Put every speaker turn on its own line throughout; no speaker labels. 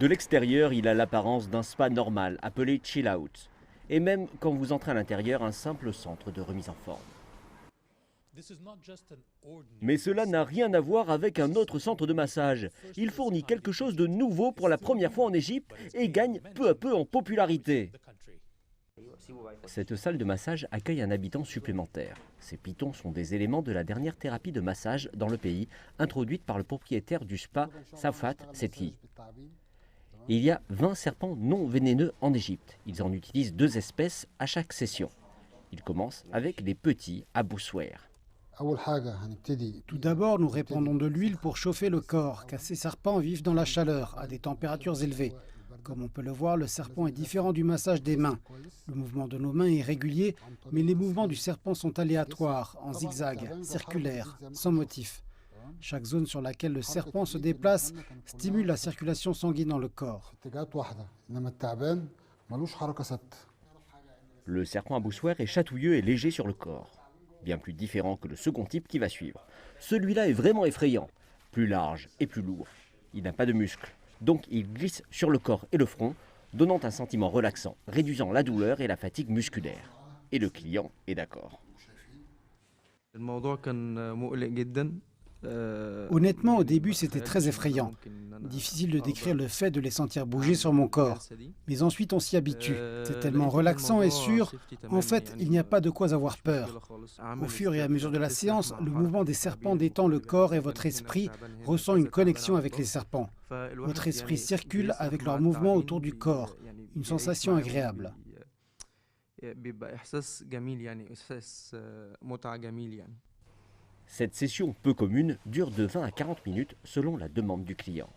De l'extérieur, il a l'apparence d'un spa normal, appelé Chill Out. Et même quand vous entrez à l'intérieur, un simple centre de remise en forme. Mais cela n'a rien à voir avec un autre centre de massage. Il fournit quelque chose de nouveau pour la première fois en Égypte et gagne peu à peu en popularité. Cette salle de massage accueille un habitant supplémentaire. Ces pitons sont des éléments de la dernière thérapie de massage dans le pays, introduite par le propriétaire du spa, Safat Setki. Il y a 20 serpents non vénéneux en Égypte. Ils en utilisent 2 espèces à chaque session. Ils commencent avec les petits Aboussouer.
Tout d'abord, nous répandons de l'huile pour chauffer le corps, car ces serpents vivent dans la chaleur, à des températures élevées. Comme on peut le voir, le serpent est différent du massage des mains. Le mouvement de nos mains est régulier, mais les mouvements du serpent sont aléatoires, en zigzag, circulaires, sans motif. Chaque zone sur laquelle le serpent se déplace stimule la circulation sanguine dans le corps.
Le serpent Aboussouer est chatouilleux et léger sur le corps. Bien plus différent que le second type qui va suivre. Celui-là est vraiment effrayant, plus large et plus lourd. Il n'a pas de muscles, donc il glisse sur le corps et le front, donnant un sentiment relaxant, réduisant la douleur et la fatigue musculaire. Et le client est d'accord.
Honnêtement, au début, c'était très effrayant. Difficile de décrire le fait de les sentir bouger sur mon corps. Mais ensuite, on s'y habitue. C'est tellement relaxant et sûr. En fait, il n'y a pas de quoi avoir peur. Au fur et à mesure de la séance, le mouvement des serpents détend le corps et votre esprit ressent une connexion avec les serpents. Votre esprit circule avec leur mouvement autour du corps. Une sensation agréable.
Cette session peu commune dure de 20 à 40 minutes selon la demande du client.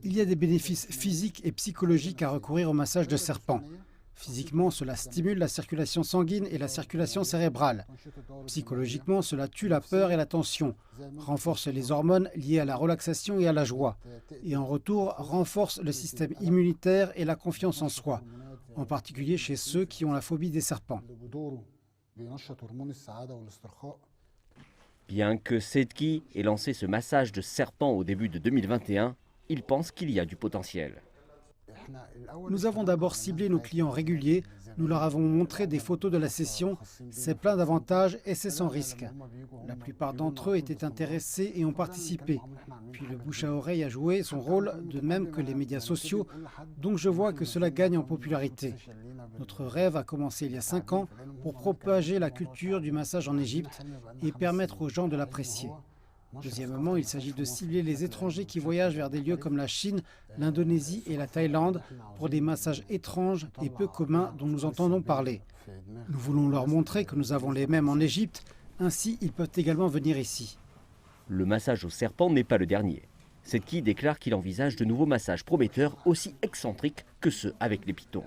Il y a des bénéfices physiques et psychologiques à recourir au massage de serpent. Physiquement, cela stimule la circulation sanguine et la circulation cérébrale. Psychologiquement, cela tue la peur et la tension, renforce les hormones liées à la relaxation et à la joie, et en retour renforce le système immunitaire et la confiance en soi, en particulier chez ceux qui ont la phobie des serpents.
Bien que Setki ait lancé ce massage de serpent au début de 2021, il pense qu'il y a du potentiel.
Nous avons d'abord ciblé nos clients réguliers, nous leur avons montré des photos de la session, c'est plein d'avantages et c'est sans risque. La plupart d'entre eux étaient intéressés et ont participé. Puis le bouche à oreille a joué son rôle, de même que les médias sociaux, donc je vois que cela gagne en popularité. Notre rêve a commencé il y a 5 ans pour propager la culture du massage en Égypte et permettre aux gens de l'apprécier. Deuxièmement, il s'agit de cibler les étrangers qui voyagent vers des lieux comme la Chine, l'Indonésie et la Thaïlande pour des massages étranges et peu communs dont nous entendons parler. Nous voulons leur montrer que nous avons les mêmes en Égypte, ainsi ils peuvent également venir ici.
Le massage au serpent n'est pas le dernier. Setki déclare qu'il envisage de nouveaux massages prometteurs aussi excentriques que ceux avec les pitons.